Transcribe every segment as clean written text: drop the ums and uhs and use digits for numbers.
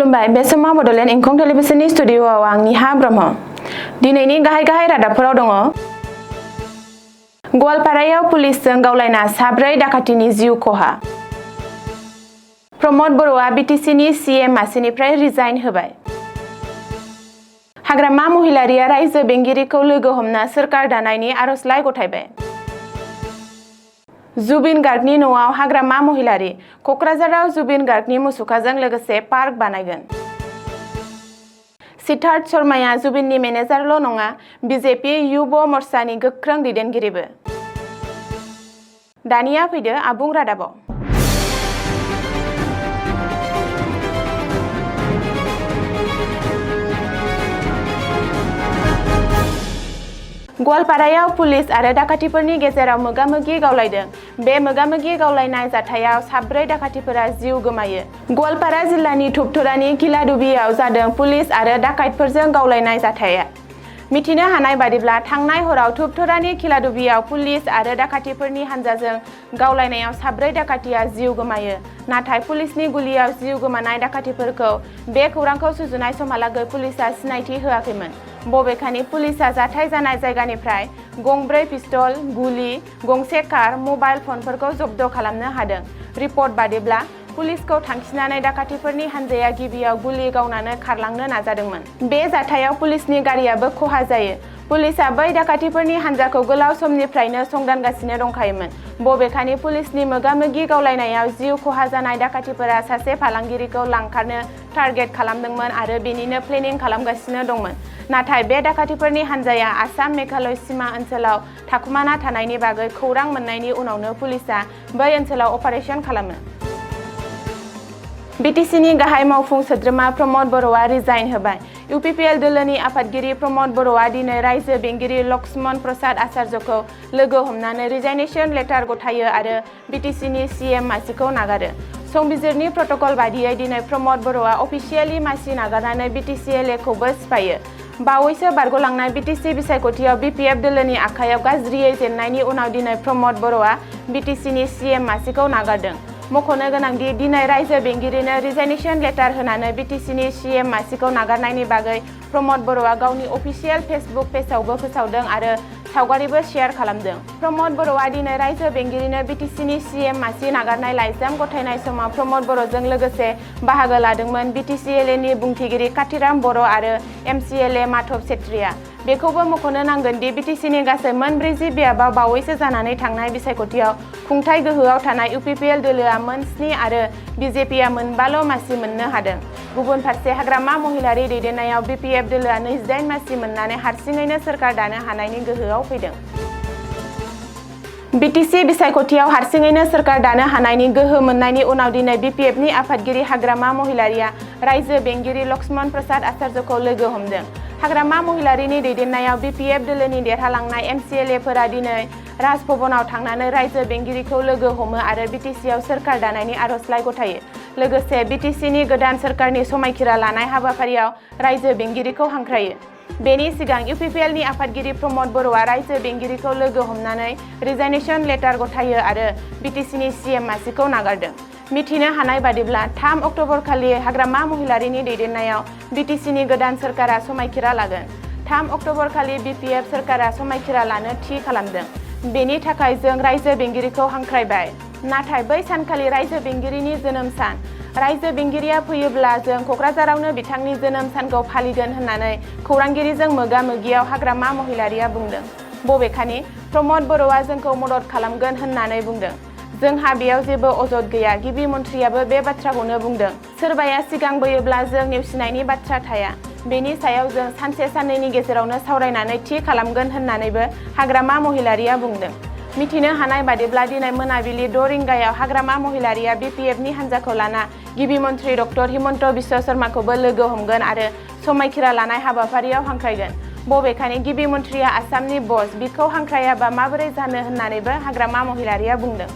खुलुमबाय बे समाव बडलेण्ड इंखं टेलिभिजननि स्टुडिअआव आं निहा ब्रह्म। दिनैनि गाहाय रादाबफोराव दङ। गवालपारायाव पुलिसजों गावलायना साब्रै डाकातिनि जिउ खहा। प्रमद बर'आ बिटिसिनि सीएम मासिनिफ्राय रिजाइन होबाय। हाग्रामा महिलारिया रायजो बेंगिरिखौ लोगो हमना सोरखार दानायनि आर'जलाइ गथायबाय। जुबिन गार्गनि न'आव हाग्रामा महिलारि। क'क्राझाराव जुबिन गार्गनि मुसुखाजों लोगोसे पार्क बानायगोन। सिद्धार्थ शर्माया जुबिननि मेनेजारल' नङा, बिजेपि युब मर्चानि गोख्रों दैदेनगिरिबो। दानिया फैदो आबुं रादाबाव। गवालपारायाव पुलिस आरो डाकातिफोरनि गेजेराव मोगा-मोगि गावलायदों। बे मोगा-मोगि गावलायनाय जाथायाव साब्रै डाकातिफोरा जिउ गोमायो। गवालपारा जिल्लानि धुपथरानि किलादुबियाव जादों पुलिस आरो डाकाइतफोरजों गावलायनाय जाथाया। मिथिनो हानाय बादिब्ला थांनाय हराव धुपथरानि किलादुबियाव पुलिस आरो डाकातिफोरनि हानजाजों गावलायनायाव साब्रै डाकातिया जिउ गोमायो। नाथाय पुलिसनि गुलियाव जिउ गोमानाय डाकातिफोरखौ बे खौरांखौ सुजुनाय समहालागै पुलिसआ सिनायथि होआखैमोन। बबेखानि पुलिसआ जाथाय जानाय जायगानिफ्राय गंब्रै पिस्तल, गुलि, गंसे कार, मबाइल फनफोरखौ जब्द खालामनो हादों। रिपर्ट बादिब्ला पुलिसखौ थांखिनानै डाकातिफोरनि हानजाया गिबियाव गुलि गावनानै खारलांनो नाजादोंमोन। बे जाथायाव पुलिसनि गारियाबो खहा जायो। पुलिसआ बै डाकातिफोरनि हानजाखौ गोलाव समनिफ्रायनो संदानगासिनो दंखायोमोन। बबेखानि पुलिसनि मोगा-मोगि गावलायनायाव जिउ खहा जानाय डाकातिफोरा सासे फालांगिरिखौ लांखारनो टार्गेट खालामदोंमोन आरो बेनिनो प्लेनिं खालामगासिनो दंमोन। नाथाय बे डाकातिफोरनि हानजाया आसाम मेघालय सिमा ओनसोलाव थाखुमाना थानायनि बागै खौरां मोननायनि उनावनो पुलिसआ बै ओनसोलाव अपारेशन खालामो। बिटिसिनि गाहाय मावफुं सोद्रोमा प्रमद बर'आ रिजाइन होबाय। इउपिपिएल दोलोनि आफादगिरि प्रमद बर'आ दिनै रायजो बेंगिरि लक्ष्मण प्रसाद आचार्यखौ लोगो हमनानै रिजाइनेसन लेटार गथायो आरो बिटिसिनि सीएम मासिखौ नागारो। संबिजिरनि प्रट'कल बादियै दिनै प्रमद बर'आ अफिसियेलि मासि नागारनानै बिटिसिएलएखौबो सिफायो। बावैसो बारग'लांनाय बिटिसि बिसायख'थियाव बिपिएफ दोलोनि आखायाव गाज्रियै जेननायनि उनाव दिनै प्रमद बर'आ बिटिसिनि सीएम मासिखौ नागारदों। मख'नो गोनांदि दिनै रायजो बेंगिरिनो रिजाइनेसन लेटार होनानै बिटिसिनि सीएम मासिखौ नागारनायनि बागै प्रमद बर'आ गावनि अफिसियेल फेसबुक पेजआवबो फोसावदों आरो सावगारिबो शेयार खालामदों। प्रमद बर'आ दिनै रायजो बेंगिरिनो बिटिसिनि सीएम मासि नागारनाय लाइजाम गथायनाय समाव प्रमद बर'जों लोगोसे बाहागो लादोंमोन बिटिसिएलएनि बुंथिगिरि कातिराम बर' आरो एमसिएलए माधव सेत्रीया। बेखौबो मख'नो नांगोन दि बिटिसिनि गासै मोन 40 बियाबाव बावैसो जानानै थांनाय बिसायख'थियाव खुंथाय गोहोआव थानाय इउपिपिएल दोलोआ मोन 7 आरो बिजेपिआ मोन 5ल' मासि मोननो हादों। गुबुन फारसे हाग्रामा महिलारि दैदेननायाव बिपिएफ दोलोआ 28 मासि मोननानै हारसिङैनो सोरखार दानो हानायनि गोहोआव फैदों। बिटिसि बिसायख'थियाव हारसिङैनो सोरखार दानो हानायनि गोहो मोननायनि उनाव दिनै बिपिएफनि आफादगिरि हाग्रामा महिलारिया रायजो बेंगिरि लक्ष्मण प्रसाद आचार्यखौ लोगो हमदों। हाग्रामा महिलारिनि दैदेननायाव बिपिएफ दोलोनि देरहालांनाय एमसिएलएफोरा दिनै राजभवनाव थांनानै रायजो बेंगिरिखौ लोगो हमो आरो बिटिसिआव सोरखार दानायनि आर'जलाइ गथायो। लोगोसे बिटिसिनि गोदान सोरखारनि समायखिरा लानाय हाबाफारियाव रायजो बेंगिरिखौ हांख्रायो। बेनि सिगां इउपिपिएलनि आफादगिरि प्रमद बर'आ रायजो बेंगिरिखौ लोगो हमनानै रिजाइनेसन लेटार गथायो आरो बिटिसिनि सीएम मासिखौ नागारदों। मिथिनो हानाय बादिब्ला 3 अक्ट'बर खालि हाग्रामा महिलारिनि दैदेननायाव बिटिसिनि गोदान सोरखारा समायखिरा लागोन। 3 अक्ट'बर खालि बिपिएफ सोरखारा समायखिरा लानो थि खालामदों। बेनि थाखाय जों रायजो बेंगिरिखौ हांख्रायबाय। नाथाय बै सानखालि रायजो बेंगिरिनि जोनोम सान। रायजो बेंगिरिया फैयोब्ला जों क'क्राझारावनो बिथांनि जोनोम सानखौ फालिगोन होननानै खौरांगिरिजों मोगा-मोगियाव हाग्रामा महिलारिया बुंदों। बबेखानि प्रमद बर'आ जोंखौ मदद खालामगोन होननानै बुंदों। जोंहा बेयाव जेबो अजद गैया। गिबि मन्थ्रियाबो बे बाथ्राखौनो बुंदों। सोरबाया सिगांबोयोब्ला जों नेवसिनायनि बाथ्रा थाया। बेनि सायाव जों सानसे साननैनि गेजेरावनो सावरायनानै थि खालामगोन होननानैबो हाग्रामा महिलारिया बुंदों। मिथिनो हानाय बादिब्ला दिनै मोनाबिलि 6 रिंगायाव हाग्रामा महिलारिया बिपिएफनि हानजाखौ लाना गिबि मन्थ्रि डक्टर हिमन्त बिश्व शर्माखौबो लोगो हमगोन आरो समायखिरा लानाय हाबाफारियाव हांख्रायगोन। बबेखानि गिबि मन्थ्रिया आसामनि बस, बिखौ हांख्रायाबा माबोरै जानो होननानैबो हाग्रामा महिलारिया बुंदों।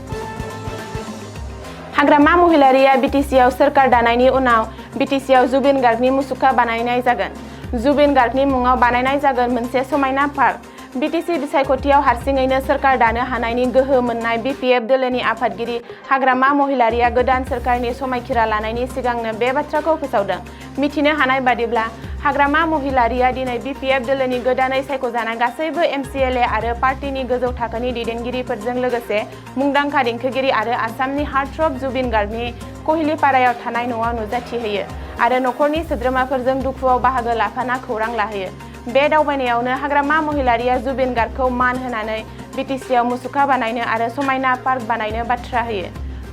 हाग्रामा महिलारिया बिटिसिआव सोरखार दानायनि उनाव बिटिसिआव जुबिन गार्गनि मुसुखा बानायनाय जागोन। जुबिन गार्गनि मुङाव बानायनाय जागोन मोनसे समायना पार्क। बिटिसि बिसायख'थियाव हारसिङैनो सोरखार दानो हानायनि गोहो मोननाय बिपिएफ दोलोनि आफादगिरि हाग्रामा महिलारिया गोदान सोरखारनि समायखिरा लानायनि सिगांनो बे बाथ्राखौ फोसावदों। मिथिनो हानाय बादिब्ला हाग्रामा महिलारिया दिनै बिपिएफ दोलोनि गोदानै सायख'जानाय गासैबो एमसिएलए आरो पार्टीनि गोजौ थाखोनि दैदेनगिरिफोरजों लोगोसे मुंदांखा देंखोगिरि आरो आसामनि हार्टथ्रब जुबिन गार्गनि कहिलिपारायाव थानाय न'आव नुजाथिहैयो आरो नखरनि सोद्रोमाफोरजों दुखुआव बाहागो लाफाना खौरां लाहैयो। बे दावबायनायावनो हाग्रामा महिलारिया जुबिन गार्गखौ मान होनानै बिटिसिआव मुसुखा बानायनो आरो समायना पार्क बानायनो बाथ्रा होयो।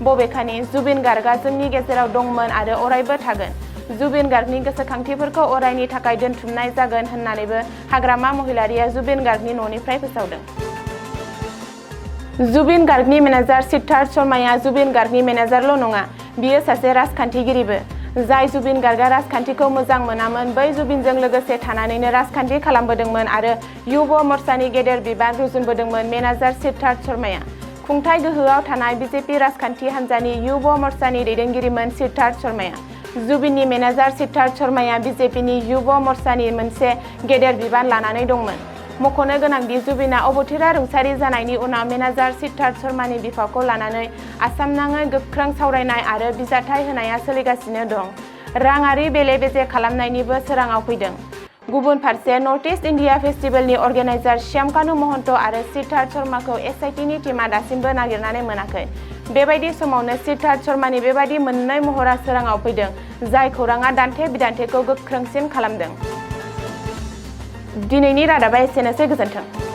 बबेखानि जुबिन गार्गआ जोंनि गेजेराव दंमोन आरो अरायबो थागोन। जुबिन गार्गनि गोसोखांथिफोरखौ अरायनि थाखाय दोनथुमनाय जागोन होननानैबो हाग्रामा महिलारिया जुबिन गार्गनि न'निफ्राय फोसावदों। जुबिन गार्गनि मेनेजार सिद्धार्थ शर्माया जुबिन गार्गनि मेनेजारल' नङा, बियो सासे राजखान्थिगिरिबो। जाय जुबिन गार्गआ राजखान्थिखौ मोजां मोनामोन बै जुबिनजों लोगोसे थानानैनो राजखान्थि खालामबोदोंमोन आरो युव मोर्चानि गेदेर बिबान रुजुनबोदोंमोन मेनेजार सिद्धार्थ शर्माया। खुंथाय गोहोआव थानाय बिजेपि राजखान्थि हान्जानि युव मोर्चानि दैदेनगिरिमोन सिद्धार्थ शर्माया। जुबिननि मेनेजार सिद्धार्थ शर्माया बिजेपिनि युव मोर्चानि मोनसे गेदेर बिबान लानानै दंमोन। मख'नो गोनांदि जुबिना अबथिरा रुंसारि जानायनि उनाव मेनेजार सिद्धार्थ शर्मानि बिफावखौ लानानै आसामनाङै गोख्रों सावरायनाय आरो बिजाथाइ होनाया सोलिगासिनो दं। राङारि बेले-बेजे खालामनायनिबो सोराङाव फैदों। गुबुन फारसे नर्थ इस्ट इन्डिया फेस्टिभेलनि अर्गेनाइजार श्यामकानु महन्त आरो सिद्धार्थ शर्माखौ एसआइटिनि टीमआ दासिमबो नागिरनानै मोनाखै। बेबायदि समावनो सिद्धार्थ शर्मानि बेबायदि मोननै महरा सोराङाव फैदों, जाय खौराङा दान्थे-बिदान्थेखौ गोख्रोंसिन खालामदों। दिनैनि रादाबा एसेनोसै, गोजोन्थों।